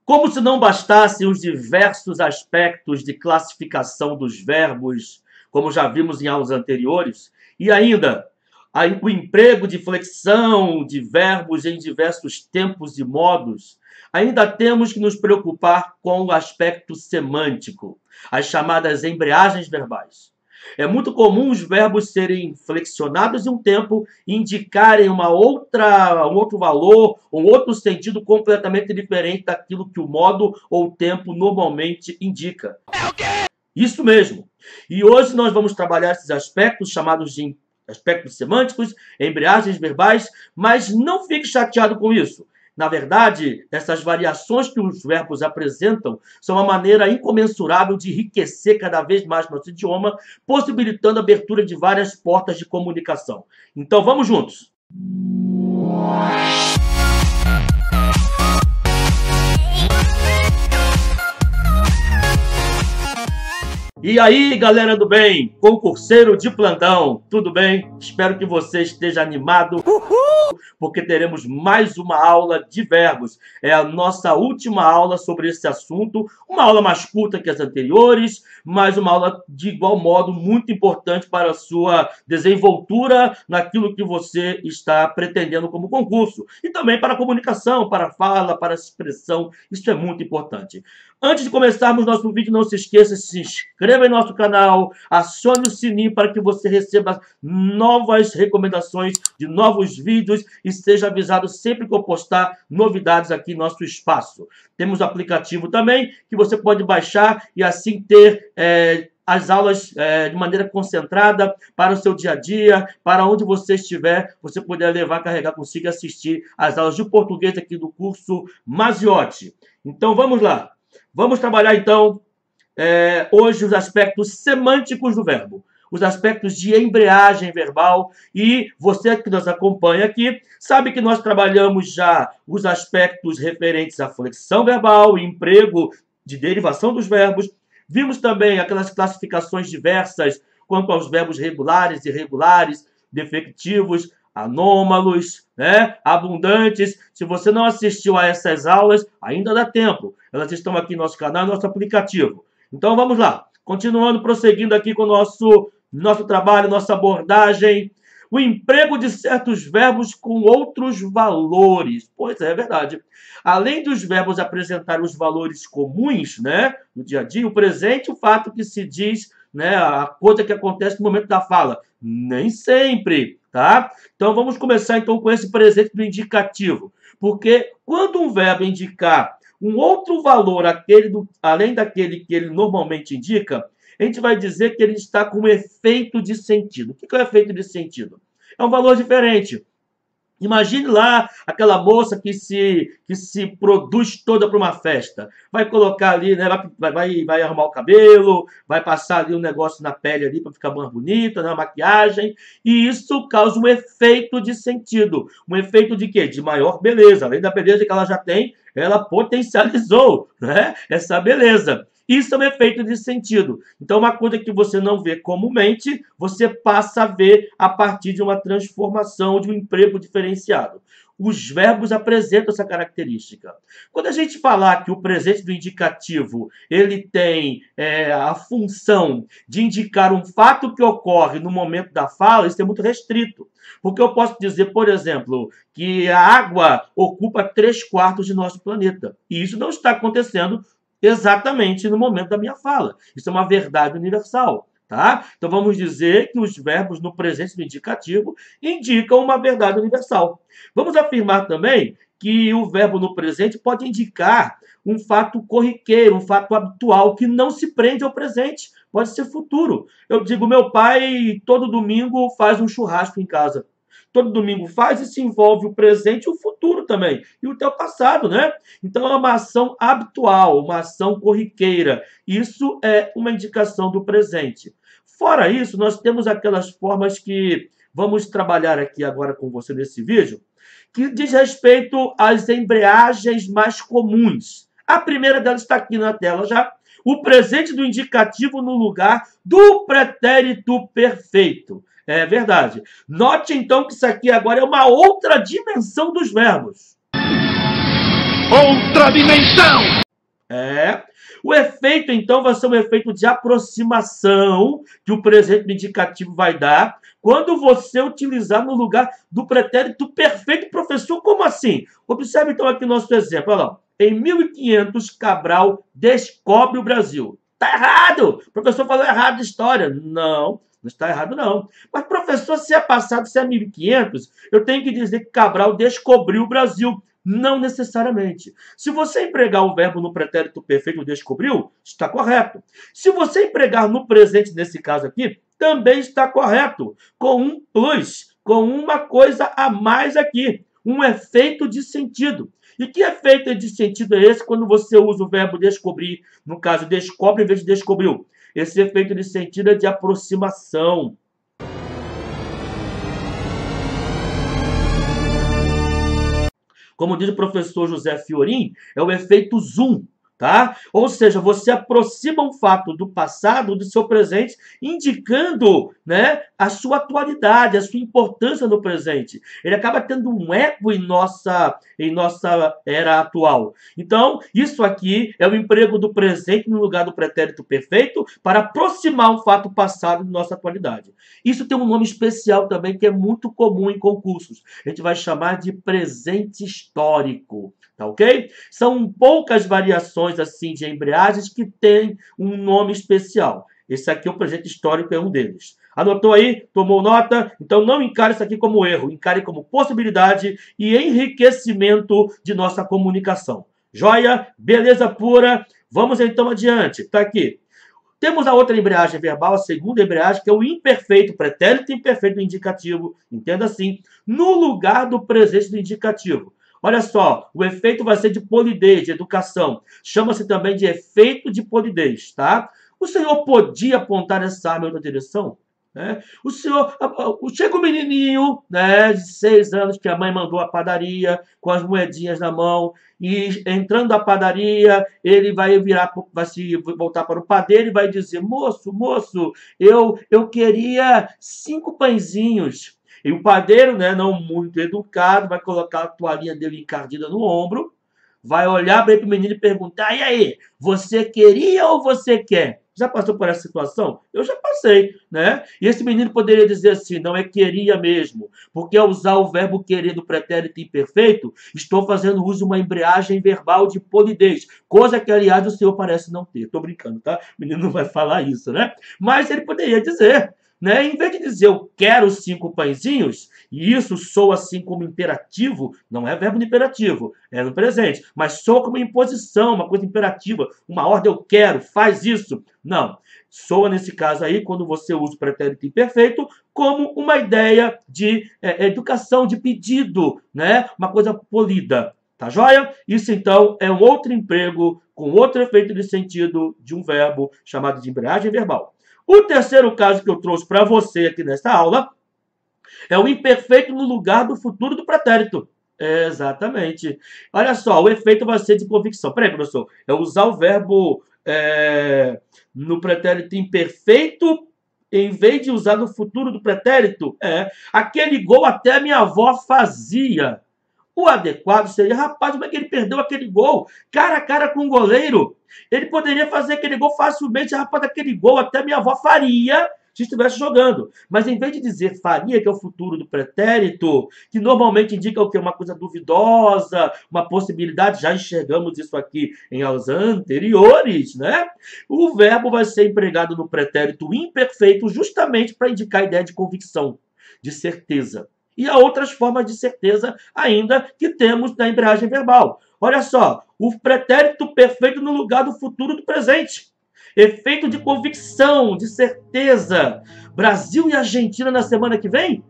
Como se não bastassem os diversos aspectos de classificação dos verbos, como já vimos em aulas anteriores, e ainda o emprego de flexão de verbos em diversos tempos e modos, ainda temos que nos preocupar com o aspecto semântico, as chamadas embreagens verbais. É muito comum os verbos serem flexionados em um tempo e indicarem um outro valor, um outro sentido completamente diferente daquilo que o modo ou o tempo normalmente indica. É o quê? Isso mesmo. E hoje nós vamos trabalhar esses aspectos chamados de aspectos semânticos, embreagens verbais, mas não fique chateado com isso. Na verdade, essas variações que os verbos apresentam são uma maneira incomensurável de enriquecer cada vez mais nosso idioma, possibilitando a abertura de várias portas de comunicação. Então, vamos juntos! E aí, galera do bem, concurseiro de plantão, tudo bem? Espero que você esteja animado, porque teremos mais uma aula de verbos. É a nossa última aula sobre esse assunto, uma aula mais curta que as anteriores, mas uma aula de igual modo muito importante para a sua desenvoltura naquilo que você está pretendendo como concurso. E também para a comunicação, para a fala, para a expressão, isso é muito importante. Antes de começarmos nosso vídeo, não se esqueça de se inscrever em nosso canal, acione o sininho para que você receba novas recomendações de novos vídeos e seja avisado sempre que eu postar novidades aqui em nosso espaço. Temos o aplicativo também que você pode baixar e assim ter as aulas de maneira concentrada para o seu dia a dia, para onde você estiver, você poder levar, carregar consigo e assistir as aulas de português aqui do curso Maziotti. Então vamos lá. Vamos trabalhar, então, hoje os aspectos semânticos do verbo, os aspectos de embreagem verbal. E você que nos acompanha aqui sabe que nós trabalhamos já os aspectos referentes à flexão verbal, emprego de derivação dos verbos. Vimos também aquelas classificações diversas quanto aos verbos regulares, irregulares, defectivos, anômalos, abundantes. Se você não assistiu a essas aulas, ainda dá tempo. Elas estão aqui no nosso canal, no nosso aplicativo. Então vamos lá. Continuando, prosseguindo aqui com o nosso trabalho, nossa abordagem. O emprego de certos verbos com outros valores. Pois é, verdade. Além dos verbos apresentarem os valores comuns, no dia a dia, o presente, o fato que se diz, a coisa que acontece no momento da fala. Nem sempre, tá? Então vamos começar então com esse presente do indicativo. Porque quando um verbo indicar um outro valor além daquele que ele normalmente indica, a gente vai dizer que ele está com um efeito de sentido. O que é o efeito de sentido? É um valor diferente. Imagine lá aquela moça que se produz toda para uma festa. Vai colocar ali, vai arrumar o cabelo, vai passar ali um negócio na pele ali para ficar mais bonita, uma maquiagem. E isso causa um efeito de sentido. Um efeito de quê? De maior beleza. Além da beleza que ela já tem, ela potencializou, essa beleza. Isso é um efeito de sentido. Então, uma coisa que você não vê comumente, você passa a ver a partir de uma transformação, de um emprego diferenciado. Os verbos apresentam essa característica. Quando a gente falar que o presente do indicativo ele tem a função de indicar um fato que ocorre no momento da fala, isso é muito restrito. Porque eu posso dizer, por exemplo, que a água ocupa 3/4 de nosso planeta. E isso não está acontecendo exatamente no momento da minha fala. Isso é uma verdade universal, tá? Então vamos dizer que os verbos no presente do indicativo indicam uma verdade universal. Vamos afirmar também que o verbo no presente pode indicar um fato corriqueiro, um fato habitual, que não se prende ao presente, pode ser futuro. Eu digo, meu pai todo domingo faz um churrasco em casa. Todo domingo faz e se envolve o presente e o futuro também. E o teu passado, Então é uma ação habitual, uma ação corriqueira. Isso é uma indicação do presente. Fora isso, nós temos aquelas formas que vamos trabalhar aqui agora com você nesse vídeo, que diz respeito às embreagens mais comuns. A primeira delas está aqui na tela já. O presente do indicativo no lugar do pretérito perfeito. É verdade. Note, então, que isso aqui agora é uma outra dimensão dos verbos. outra dimensão. O efeito, então, vai ser um efeito de aproximação que o presente indicativo vai dar quando você utilizar no lugar do pretérito perfeito. Professor, como assim? Observe, então, aqui nosso exemplo. Olha lá. Em 1500, Cabral descobre o Brasil. Está errado! O professor falou errado a história. Não está errado, não. Mas, professor, se é passado, se é 1500, eu tenho que dizer que Cabral descobriu o Brasil. Não necessariamente. Se você empregar o verbo no pretérito perfeito descobriu, está correto. Se você empregar no presente, nesse caso aqui, também está correto. Com um plus, com uma coisa a mais aqui. Um efeito de sentido. E que efeito de sentido é esse quando você usa o verbo descobrir? No caso, descobre em vez de descobriu. Esse efeito de sentido é de aproximação. Como diz o professor José Fiorin, é o efeito zoom, tá? Ou seja, você aproxima um fato do passado do seu presente, indicando, né, a sua atualidade, a sua importância no presente. Ele acaba tendo um eco em nossa era atual. Então, isso aqui é o emprego do presente no lugar do pretérito perfeito para aproximar um fato passado de nossa atualidade. Isso tem um nome especial também que é muito comum em concursos. A gente vai chamar de presente histórico. Tá ok? São poucas variações assim de embreagens que têm um nome especial. Esse aqui, o presente histórico, é um deles. Anotou aí? Tomou nota? Então não encare isso aqui como erro. Encare como possibilidade e enriquecimento de nossa comunicação. Joia? Beleza pura? Vamos então adiante. Tá aqui. Temos a outra embreagem verbal, a segunda embreagem, que é o imperfeito, pretérito imperfeito do indicativo. Entenda assim. No lugar do presente do indicativo. Olha só, o efeito vai ser de polidez, de educação. Chama-se também de efeito de polidez, tá? O senhor podia apontar essa arma em outra direção? O senhor... Chega um menininho, né, de 6 anos, que a mãe mandou à padaria, com as moedinhas na mão, e entrando na padaria, ele vai se voltar para o padeiro e vai dizer, moço, eu queria 5 pãezinhos. E o padeiro, né, não muito educado, vai colocar a toalhinha dele encardida no ombro, vai olhar bem para o menino e perguntar, e aí, você queria ou você quer? Já passou por essa situação? Eu já passei, né? E esse menino poderia dizer assim, não é queria mesmo, porque ao usar o verbo querer do pretérito imperfeito, estou fazendo uso de uma embreagem verbal de polidez, coisa que, aliás, o senhor parece não ter. Estou brincando, tá? O menino não vai falar isso, né? Mas ele poderia dizer... Né? Em vez de dizer eu quero 5 pãezinhos, e isso soa assim como imperativo, não é verbo no imperativo, é no presente, mas soa como imposição, uma coisa imperativa, uma ordem eu quero, faz isso. Não, soa nesse caso aí, quando você usa o pretérito imperfeito, como uma ideia de educação, de pedido, né? Uma coisa polida. Tá joia? Isso então é um outro emprego com outro efeito de sentido de um verbo chamado de embreagem verbal. O terceiro caso que eu trouxe para você aqui nesta aula é o imperfeito no lugar do futuro do pretérito. Exatamente. Olha só, o efeito vai ser de convicção. Peraí, professor. É usar o verbo no pretérito imperfeito em vez de usar no futuro do pretérito. Aquele gol até a minha avó fazia. O adequado seria, rapaz, como é que ele perdeu aquele gol? Cara a cara com o goleiro. Ele poderia fazer aquele gol facilmente, rapaz, aquele gol até minha avó faria se estivesse jogando. Mas em vez de dizer faria, que é o futuro do pretérito, que normalmente indica o quê? Uma coisa duvidosa, uma possibilidade, já enxergamos isso aqui em aulas anteriores, né? O verbo vai ser empregado no pretérito imperfeito justamente para indicar a ideia de convicção, de certeza. E há outras formas de certeza ainda que temos na embreagem verbal. Olha só, o pretérito perfeito no lugar do futuro do presente. Efeito de convicção, de certeza. Brasil e Argentina na semana que vem?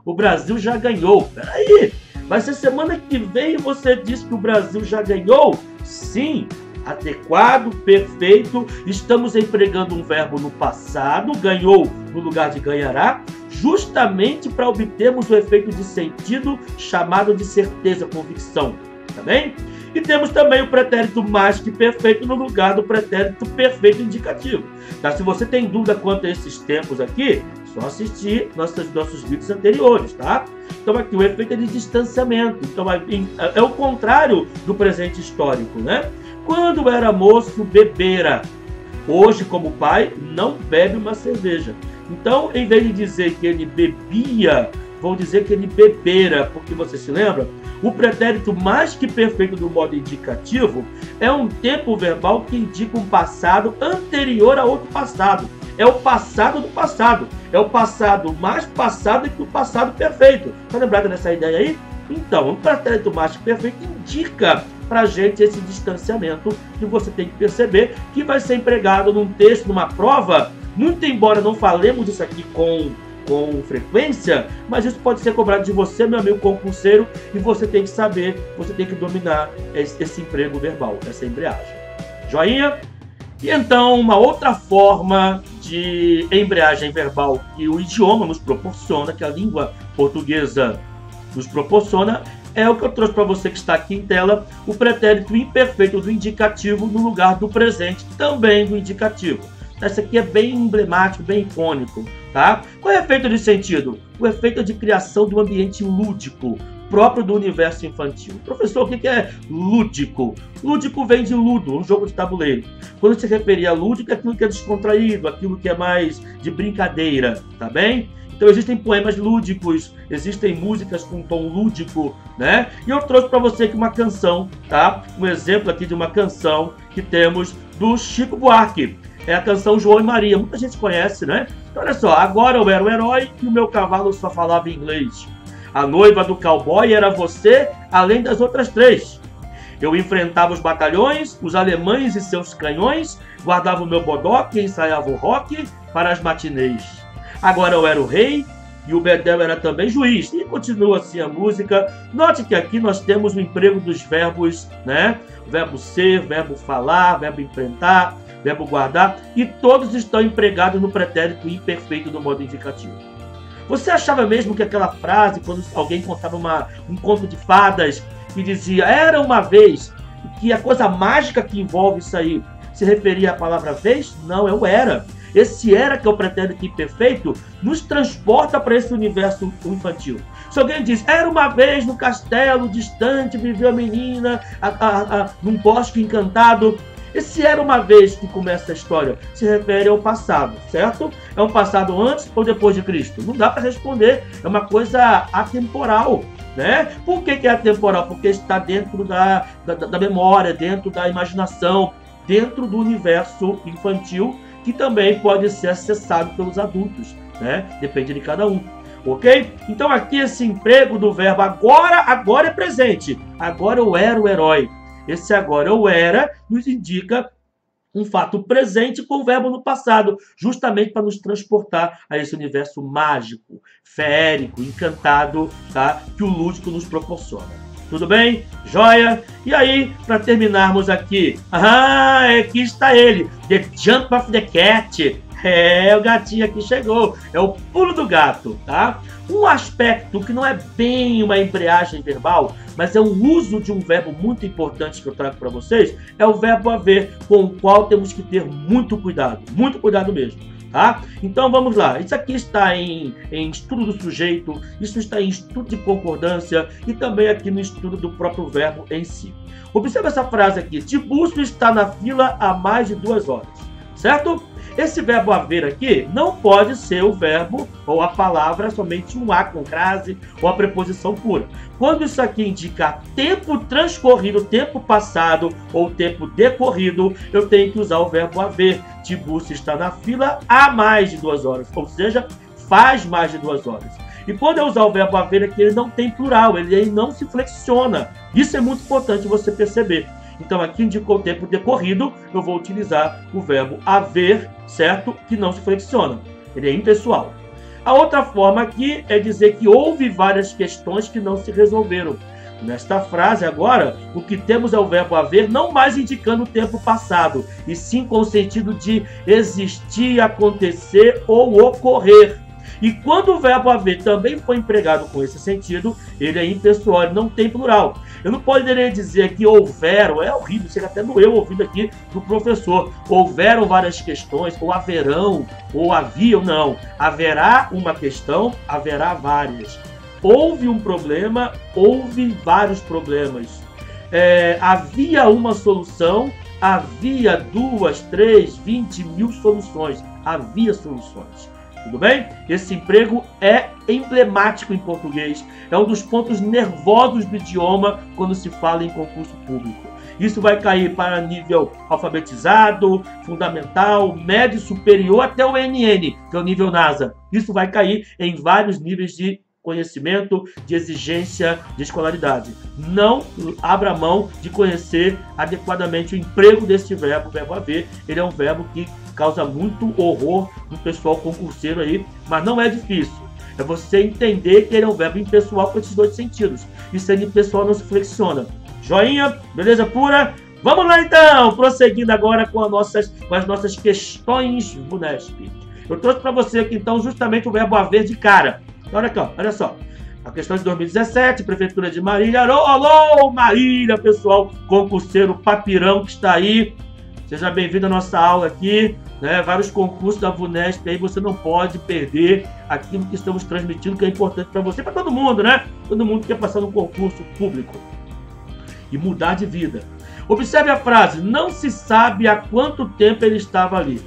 O Brasil já ganhou. Peraí, vai ser semana que vem e você diz que o Brasil já ganhou? Sim, adequado, perfeito. Estamos empregando um verbo no passado, ganhou no lugar de ganhará, justamente para obtermos o efeito de sentido chamado de certeza, convicção. Tá bem? E temos também o pretérito mais que perfeito no lugar do pretérito perfeito indicativo. Tá? Se você tem dúvida quanto a esses tempos aqui, Só assistir nossos vídeos anteriores, tá? Então aqui o efeito é de distanciamento. Então é o contrário do presente histórico, né? Quando era moço, bebera. Hoje, como pai, não bebe uma cerveja. Então, em vez de dizer que ele bebia, vão dizer que ele bebera, porque você se lembra? O pretérito mais que perfeito do modo indicativo é um tempo verbal que indica um passado anterior a outro passado. É o passado do passado. É o passado mais passado que o passado perfeito. Tá lembrado dessa ideia aí? Então, o pretérito mais que perfeito indica pra gente esse distanciamento que você tem que perceber que vai ser empregado num texto, numa prova. Muito embora não falemos isso aqui com frequência, mas isso pode ser cobrado de você, meu amigo concurseiro, e você tem que saber, você tem que dominar esse emprego verbal, essa embreagem. Joinha? E então, uma outra forma de embreagem verbal que o idioma nos proporciona, que a língua portuguesa nos proporciona, é o que eu trouxe para você que está aqui em tela, o pretérito imperfeito do indicativo no lugar do presente, também do indicativo. Esse aqui é bem emblemático, bem icônico, tá? Qual é o efeito de sentido? O efeito de criação do ambiente lúdico, próprio do universo infantil. Professor, o que é lúdico? Lúdico vem de ludo, um jogo de tabuleiro. Quando se referia a lúdico, é aquilo que é descontraído, aquilo que é mais de brincadeira, tá bem? Então existem poemas lúdicos, existem músicas com tom lúdico, né? E eu trouxe para você aqui uma canção, tá? Um exemplo aqui de uma canção que temos do Chico Buarque. É a canção João e Maria, muita gente conhece, né? Então olha só, agora eu era o herói e o meu cavalo só falava inglês. A noiva do cowboy era você, além das outras três. Eu enfrentava os batalhões, os alemães e seus canhões, guardava o meu bodoque e ensaiava o rock para as matinês. Agora eu era o rei e o Bedel era também juiz. E continua assim a música. Note que aqui nós temos o emprego dos verbos, né? Verbo ser, verbo falar, verbo enfrentar, verbo guardar. E todos estão empregados no pretérito imperfeito do modo indicativo. Você achava mesmo que aquela frase, quando alguém contava um conto de fadas, que dizia, era uma vez, que a coisa mágica que envolve isso aí se referia à palavra vez? Não, é o era. Esse era, que é o pretérito imperfeito, nos transporta para esse universo infantil. Se alguém diz, era uma vez no castelo distante, viveu a menina num bosque encantado. Esse era uma vez que começa a história, se refere ao passado, certo? É um passado antes ou depois de Cristo? Não dá para responder, é uma coisa atemporal, né? Por que é atemporal? Porque está dentro da memória, dentro da imaginação, dentro do universo infantil, que também pode ser acessado pelos adultos, né? Depende de cada um, ok? Então aqui esse emprego do verbo agora é presente. Agora eu era o herói. Esse agora eu era nos indica um fato presente com o verbo no passado, justamente para nos transportar a esse universo mágico, feérico, encantado, tá? Que o lúdico nos proporciona. Tudo bem? Joia? E aí, para terminarmos aqui, aqui está ele, The Jump of the Cat. É, o gatinho aqui chegou, é o pulo do gato, tá? Um aspecto que não é bem uma embreagem verbal, mas é um uso de um verbo muito importante que eu trago para vocês, é o verbo haver, com o qual temos que ter muito cuidado mesmo, tá? Então vamos lá, isso aqui está em estudo do sujeito, isso está em estudo de concordância e também aqui no estudo do próprio verbo em si. Observe essa frase aqui, Tiburcio está na fila há mais de 2 horas, certo? Esse verbo haver aqui não pode ser o verbo ou a palavra somente um a com crase ou a preposição pura. Quando isso aqui indica tempo transcorrido, tempo passado ou tempo decorrido, eu tenho que usar o verbo haver. Tiburcio está na fila há mais de 2 horas, ou seja, faz mais de 2 horas. E quando eu usar o verbo haver aqui, ele não tem plural, ele não se flexiona. Isso é muito importante você perceber. Então aqui indicou o tempo decorrido, eu vou utilizar o verbo haver, certo? Que não se flexiona, ele é impessoal. A outra forma aqui é dizer que houve várias questões que não se resolveram. Nesta frase agora, o que temos é o verbo haver, não mais indicando o tempo passado, e sim com o sentido de existir, acontecer ou ocorrer. E quando o verbo haver também foi empregado com esse sentido, ele é impessoal, ele não tem plural. Eu não poderia dizer que houveram, é horrível, chega até doeu ouvindo aqui do professor. Houveram várias questões, ou haverão, ou haviam, não. Haverá uma questão, haverá várias. Houve um problema, houve vários problemas. Havia uma solução, havia 2, 3, 20 mil soluções. Havia soluções. Tudo bem? Esse emprego é emblemático em português. É um dos pontos nervosos do idioma quando se fala em concurso público. Isso vai cair para nível alfabetizado, fundamental, médio, superior, até o NN, que é o nível NASA. Isso vai cair em vários níveis de conhecimento, de exigência, de escolaridade. Não abra mão de conhecer adequadamente o emprego desse verbo, o verbo haver. Ele é um verbo que causa muito horror no pessoal concurseiro aí, mas não é difícil. É você entender que ele é um verbo impessoal com esses dois sentidos. E sendo impessoal não se flexiona. Joinha? Beleza pura? Vamos lá então, prosseguindo agora com as nossas questões VUNESP. Eu trouxe para você aqui então justamente o verbo haver de cara. Olha aqui, ó, olha só. A questão de 2017, Prefeitura de Marília. Alô, alô, Marília, pessoal, concurseiro papirão que está aí. Seja bem-vindo à nossa aula aqui, né? Vários concursos da VUNESP aí, você não pode perder aquilo que estamos transmitindo, que é importante para você, para todo mundo, né? Todo mundo quer passar no concurso público e mudar de vida. Observe a frase, não se sabe há quanto tempo ele estava ali.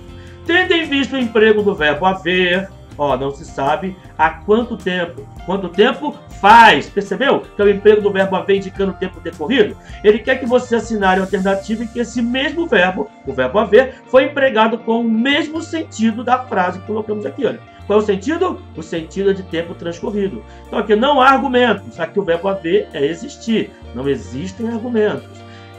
Tendo em vista o emprego do verbo haver, ó, não se sabe há quanto tempo. Quanto tempo faz? Percebeu? Que é o emprego do verbo haver indicando o tempo decorrido. Ele quer que você assinale a alternativa em que esse mesmo verbo, o verbo haver, foi empregado com o mesmo sentido da frase que colocamos aqui, olha. Qual é o sentido? O sentido é de tempo transcorrido. Então aqui não há argumentos. Aqui o verbo haver é existir. Não existem argumentos.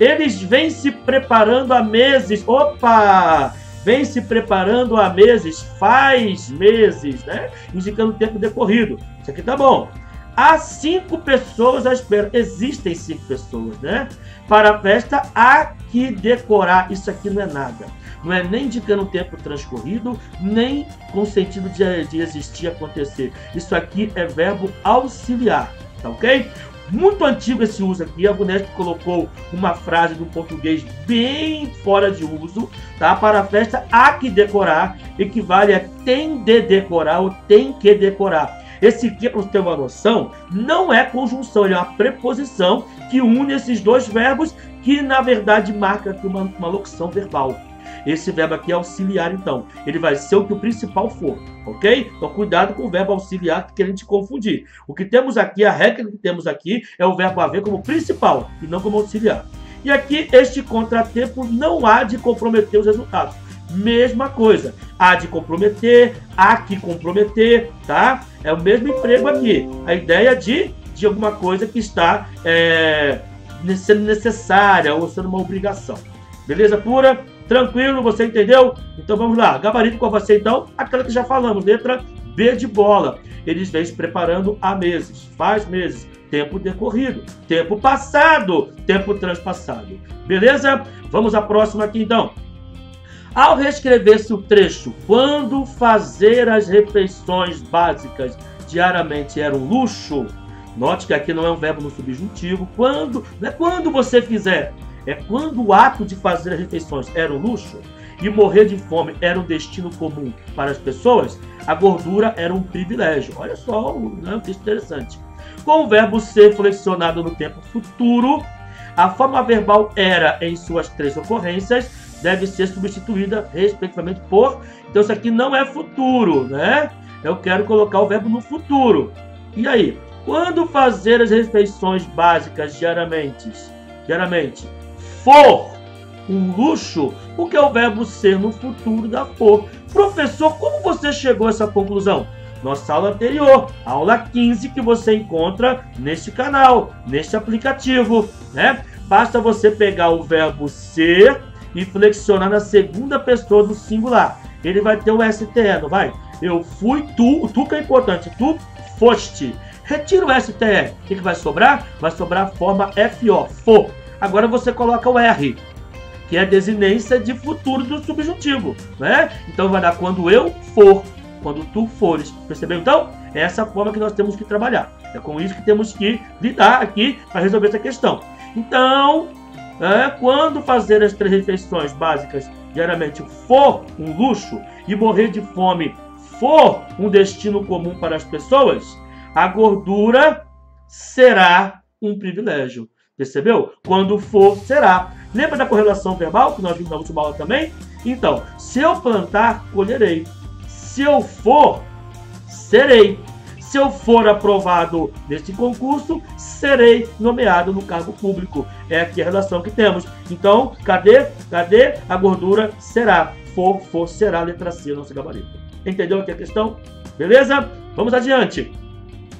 Eles vêm se preparando há meses. Opa! Vem se preparando há meses, faz meses, né? Indicando o tempo decorrido. Isso aqui tá bom. Há 5 pessoas à espera. Existem 5 pessoas, né? Para a festa há que decorar. Isso aqui não é nada. Não é nem indicando o tempo transcorrido, nem com sentido de existir, acontecer. Isso aqui é verbo auxiliar, tá ok? Muito antigo esse uso aqui, a VUNESP colocou uma frase do português bem fora de uso, tá? Para a festa há que decorar, equivale a tem de decorar ou tem que decorar. Esse aqui, para você ter uma noção, não é conjunção, ele é uma preposição que une esses dois verbos, que na verdade marca aqui uma locução verbal. Esse verbo aqui é auxiliar, então. Ele vai ser o que o principal for, ok? Então, cuidado com o verbo auxiliar, que querem te confundir. O que temos aqui, a regra que temos aqui, é o verbo haver como principal e não como auxiliar. E aqui, este contratempo não há de comprometer os resultados. Mesma coisa. Há de comprometer, há que comprometer, tá? É o mesmo emprego aqui. A ideia de alguma coisa que está sendo necessária ou sendo uma obrigação. Beleza pura? Tranquilo, você entendeu? Então vamos lá, gabarito com você então, aquela que já falamos, letra B de bola. Eles vêm se preparando há meses, faz meses, tempo decorrido, tempo passado, tempo transpassado. Beleza? Vamos à próxima aqui então. Ao reescrever-se o trecho, quando fazer as refeições básicas diariamente era um luxo, note que aqui não é um verbo no subjuntivo, quando, não é quando você fizer. É quando o ato de fazer as refeições era um luxo e morrer de fome era um destino comum para as pessoas, a gordura era um privilégio. Olha só, um texto interessante. Com o verbo ser flexionado no tempo futuro, a forma verbal era em suas 3 ocorrências deve ser substituída respectivamente por... Então isso aqui não é futuro, né? Eu quero colocar o verbo no futuro. E aí? Quando fazer as refeições básicas diariamente for um luxo, o que é o verbo ser no futuro da for. Professor, como você chegou a essa conclusão? Nossa aula anterior, aula 15, que você encontra neste canal, neste aplicativo, né? Basta você pegar o verbo ser e flexionar na segunda pessoa do singular. Ele vai ter o STE, não vai? Eu fui, tu, o tu que é importante, tu foste. Retira o STE, o que vai sobrar? Vai sobrar a forma FO, for. Agora você coloca o R, que é a desinência de futuro do subjuntivo, né? Então vai dar quando eu for, quando tu fores. Percebeu? Então, é essa forma que nós temos que trabalhar. É com isso que temos que lidar aqui para resolver essa questão. Então, quando fazer as 3 refeições básicas diariamente for um luxo e morrer de fome for um destino comum para as pessoas, a gordura será um privilégio. Percebeu? Quando for, será. Lembra da correlação verbal que nós vimos na última aula também? Então, se eu plantar, colherei. Se eu for, serei. Se eu for aprovado neste concurso, serei nomeado no cargo público. É aqui a relação que temos. Então, cadê a gordura? Será. For, será. Letra C, nosso gabarito. Entendeu aqui a questão? Beleza? Vamos adiante.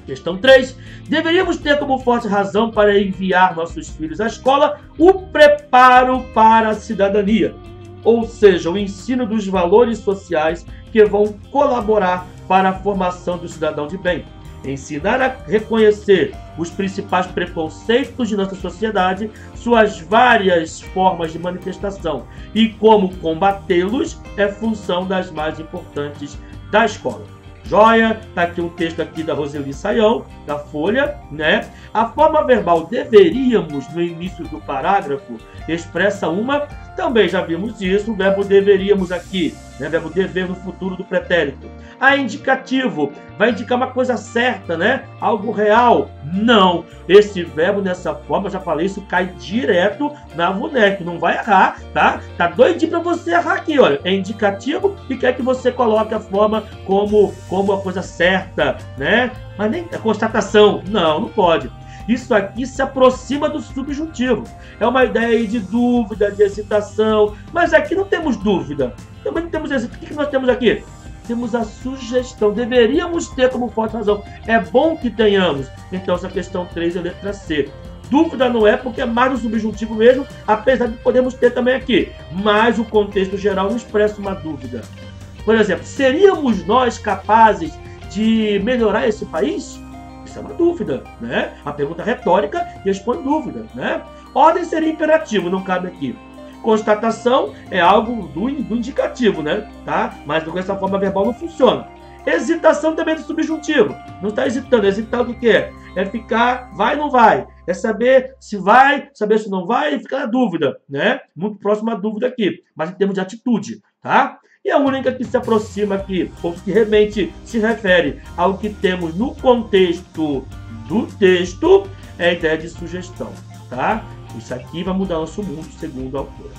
Questão 3. Deveríamos ter como forte razão para enviar nossos filhos à escola o preparo para a cidadania. Ou seja, o ensino dos valores sociais que vão colaborar para a formação do cidadão de bem. Ensinar a reconhecer os principais preconceitos de nossa sociedade, suas várias formas de manifestação e como combatê-los é função das mais importantes da escola. Joia, tá aqui um texto aqui da Roseli Saião, da Folha, né? A forma verbal deveríamos, no início do parágrafo, expressa uma, também já vimos isso, o verbo deveríamos aqui, né? Verbo dever no futuro do pretérito. A indicativo, vai indicar uma coisa certa, né? Algo real. Não, esse verbo nessa forma, já falei, isso cai direto na VUNEC, não vai errar, tá? Tá doidinho pra você errar aqui, olha. É indicativo e quer que você coloque a forma como a coisa certa, né? Mas nem a constatação, não pode. Isso aqui se aproxima do subjuntivo. É uma ideia de dúvida, de hesitação, mas aqui não temos dúvida. Também não temos hesitação. O que nós temos aqui? Temos a sugestão. Deveríamos ter como forte razão. É bom que tenhamos. Então, essa questão 3 é letra C. Dúvida não é, porque é mais no subjuntivo mesmo, apesar de podemos ter também aqui. Mas o contexto geral não expressa uma dúvida. Por exemplo, seríamos nós capazes de melhorar esse país? Isso é uma dúvida, né? A pergunta retórica responde dúvida, né? Ordem seria imperativo, não cabe aqui. Constatação é algo do indicativo, né? Tá? Mas com essa forma verbal não funciona. Hesitação também é do subjuntivo. Não está hesitando. Hesitar o que é? É ficar vai ou não vai. É saber se vai, saber se não vai e ficar na dúvida, né? Muito próximo à dúvida aqui, mas em termos de atitude, tá? E a única que se aproxima aqui, ou que realmente se refere ao que temos no contexto do texto, é a ideia de sugestão, tá? Isso aqui vai mudar nosso mundo, segundo a autora.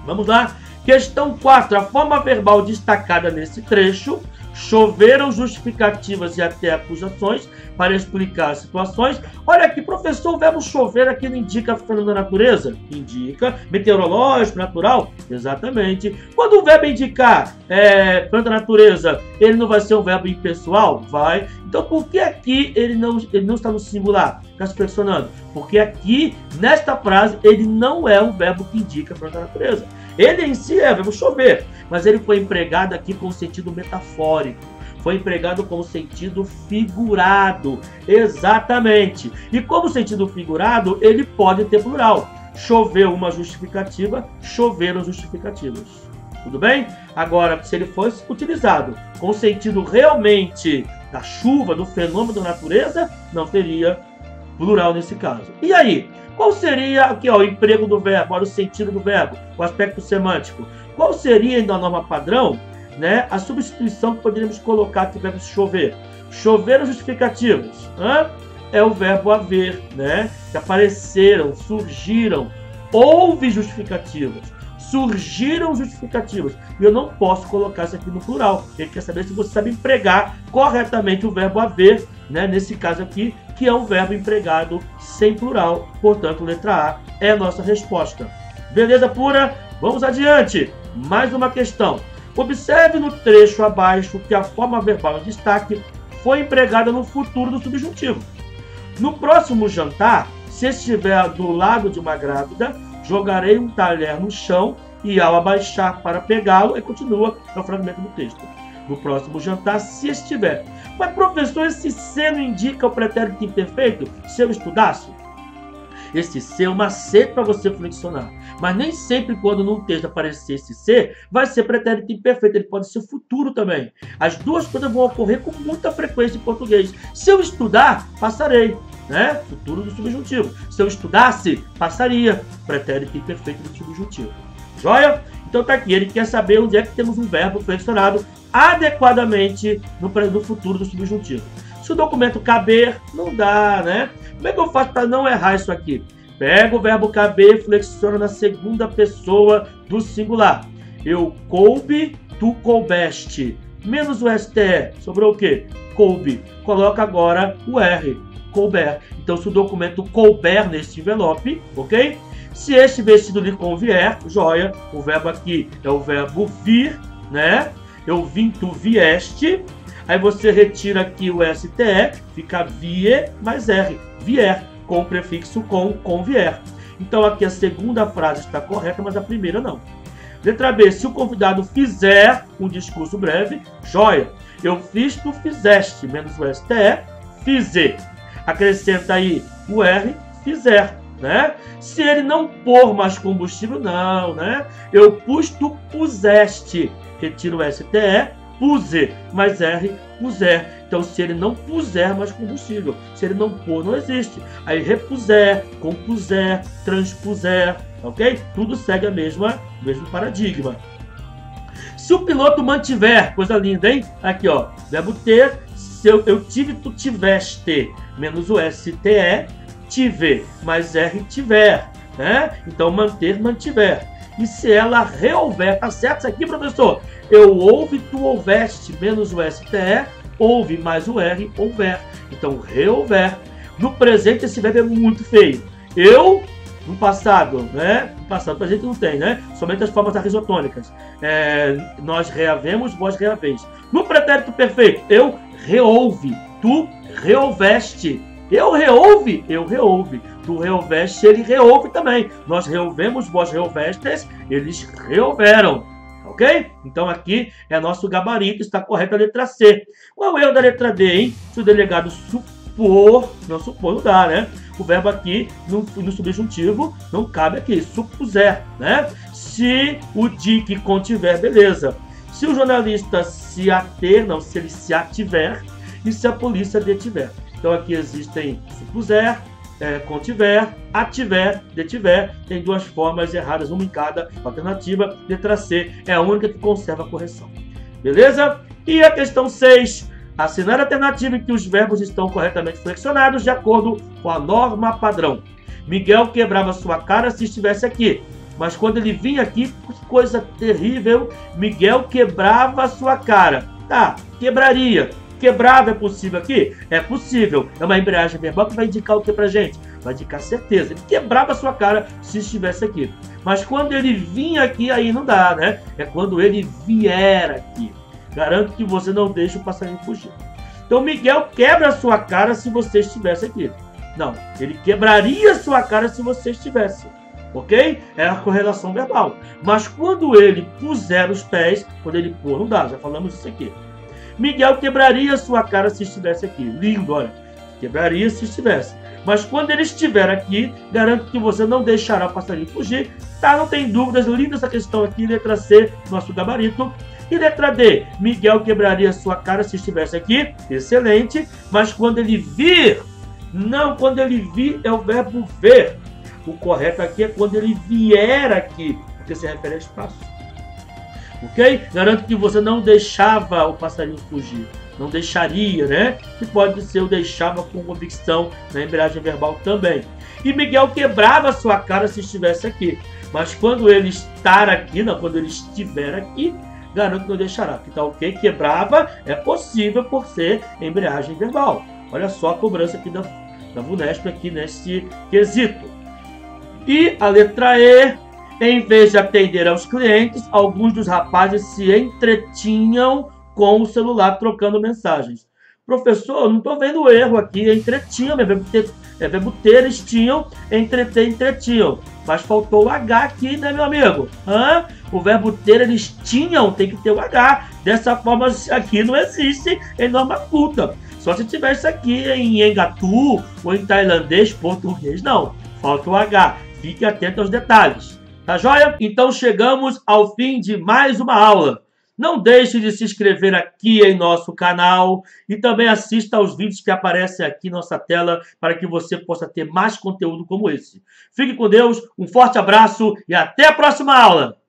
Vamos lá. Questão 4. A forma verbal destacada nesse trecho. Choveram justificativas e até acusações para explicar as situações. Olha aqui, professor, o verbo chover aqui não indica fenômeno da natureza? Indica. Meteorológico, natural? Exatamente. Quando o verbo indicar fenômeno da natureza, ele não vai ser um verbo impessoal? Vai. Então, por que aqui ele não está no singular? Está se flexionando? Porque aqui, nesta frase, ele não é um verbo que indica fenômeno da natureza. Ele em si é verbo chover, mas ele foi empregado aqui com sentido metafórico. Foi empregado com sentido figurado. Exatamente. E como sentido figurado, ele pode ter plural. Choveu uma justificativa, choveram justificativas. Tudo bem? Agora, se ele fosse utilizado com sentido realmente da chuva, do fenômeno da natureza, não teria plural nesse caso. E aí? Qual seria aqui, ó, o emprego do verbo, olha o sentido do verbo, o aspecto semântico? Qual seria, na norma padrão, né, a substituição que poderíamos colocar aqui do verbo chover? Choveram justificativos. É o verbo haver, né? Que apareceram, surgiram. Houve justificativas. Surgiram justificativas. E eu não posso colocar isso aqui no plural. Ele quer saber se você sabe empregar corretamente o verbo haver, né? Nesse caso aqui, que é um verbo empregado sem plural. Portanto, letra A é a nossa resposta. Beleza pura? Vamos adiante. Mais uma questão. Observe no trecho abaixo que a forma verbal em destaque foi empregada no futuro do subjuntivo. No próximo jantar, se estiver do lado de uma grávida, jogarei um talher no chão e ao abaixar para pegá-lo, e continua o fragmento do texto. No próximo jantar, se estiver. Mas, professor, esse se não indica o pretérito imperfeito? Se eu estudasse? Esse se é uma C para você flexionar. Mas nem sempre quando num texto aparecer esse se, vai ser pretérito imperfeito. Ele pode ser futuro também. As duas coisas vão ocorrer com muita frequência em português. Se eu estudar, passarei. né? Futuro do subjuntivo. Se eu estudasse, passaria. Pretérito imperfeito do subjuntivo. Joia? Então tá aqui, ele quer saber onde é que temos um verbo flexionado adequadamente no futuro do subjuntivo. Se o documento caber, não dá, né? Como é que eu faço para não errar isso aqui? Pega o verbo caber e flexiona na segunda pessoa do singular. Eu coube, tu coubeste. Menos o STE. Sobrou o quê? Coube. Coloca agora o R. Couber. Então, se o documento couber neste envelope, ok? Se este vestido lhe convier, joia. O verbo aqui é o verbo vir, né? Eu vim, tu vieste. Aí você retira aqui o STE, fica vie mais R. Vier, com o prefixo com vier. Então, aqui a segunda frase está correta, mas a primeira não. Letra B, se o convidado fizer um discurso breve, joia. Eu fiz, tu fizeste, menos o STE, fizer. Acrescenta aí o R, fizer, né? Se ele não pôr mais combustível, não, né? Eu pus, tu puseste. Retira o STE, puse, mais R, puser. Então, se ele não puser mais combustível, se ele não pôr, não existe. Aí, repuser, compuser, transpuser, ok? Tudo segue o mesmo paradigma. Se o piloto mantiver, coisa linda, hein? Aqui, ó, verbo ter, se eu tive, tu tiveste, menos o STE, tive, mais R, tiver, né? Então, manter, mantiver. E se ela reouver, tá certo isso aqui, professor? Eu ouve, tu ouveste, menos o STE, ouve, mais o R, houver. Então, reouver. No presente, esse verbo é muito feio. Eu, no passado, né? No passado, pra gente não tem, né? Somente as formas arrisotônicas. Nós reavemos, vós reaveis. No pretérito perfeito, eu reouve, tu reouveste. Eu reouve, eu reouve. Tu reouveste, ele reouve também. Nós reouvemos, vós reouvestes, eles reouveram. Ok? Então aqui é nosso gabarito, está correta a letra C. Qual é o erro da letra D, hein? Se o delegado supor, não dá, né? O verbo aqui, no subjuntivo, não cabe aqui, supuser, né? Se o de que contiver, beleza. Se o jornalista se ater, não, se ele se ativer, e se a polícia detiver. Então aqui existem supuser, contiver, ativer, detiver. Tem duas formas erradas, uma em cada alternativa. Letra C é a única que conserva a correção. Beleza? E a questão 6. Assinar a alternativa em que os verbos estão corretamente flexionados de acordo com a norma padrão. Miguel quebrava sua cara se estivesse aqui. Mas quando ele vinha aqui, que coisa terrível, Miguel quebrava sua cara. Tá, quebraria. Quebrava é possível aqui? É possível. É uma embreagem verbal que vai indicar o que pra gente? Vai indicar certeza. Ele quebrava a sua cara se estivesse aqui. Mas quando ele vinha aqui, aí não dá, né? É quando ele vier aqui. Garanto que você não deixa o passarinho fugir. Então Miguel quebra a sua cara se você estivesse aqui. Não, ele quebraria a sua cara se você estivesse. Ok? É a correlação verbal. Mas quando ele puser os pés, quando ele pôr, não dá. Já falamos isso aqui. Miguel quebraria sua cara se estivesse aqui. Lindo, olha. Quebraria se estivesse. Mas quando ele estiver aqui, garanto que você não deixará o passarinho fugir. Tá? Não tem dúvidas. Linda essa questão aqui. Letra C, nosso gabarito. E letra D. Miguel quebraria sua cara se estivesse aqui. Excelente. Mas quando ele vir... Não, quando ele vir é o verbo ver. O correto aqui é quando ele vier aqui. Porque se refere a espaço. Ok? Garanto que você não deixava o passarinho fugir. Não deixaria, né? Que pode ser o deixava com convicção na embreagem verbal também. E Miguel quebrava a sua cara se estivesse aqui. Mas quando ele estar aqui, não, quando ele estiver aqui, garanto que não deixará. Que tá ok? Quebrava é possível por ser embreagem verbal. Olha só a cobrança aqui da VUNESP aqui nesse quesito. E a letra E. Em vez de atender aos clientes, alguns dos rapazes se entretinham com o celular trocando mensagens. Professor, não estou vendo o erro aqui. Entretinham, é verbo ter, eles tinham, entreter, entretinham. Mas faltou o H aqui, né, meu amigo? O verbo ter, eles tinham, tem que ter o H. Dessa forma, aqui não existe em norma culta. Só se tivesse aqui em engatu ou em tailandês, português, não. Falta o H. Fique atento aos detalhes. Tá joia? Então chegamos ao fim de mais uma aula. Não deixe de se inscrever aqui em nosso canal e também assista aos vídeos que aparecem aqui na nossa tela para que você possa ter mais conteúdo como esse. Fique com Deus, um forte abraço e até a próxima aula!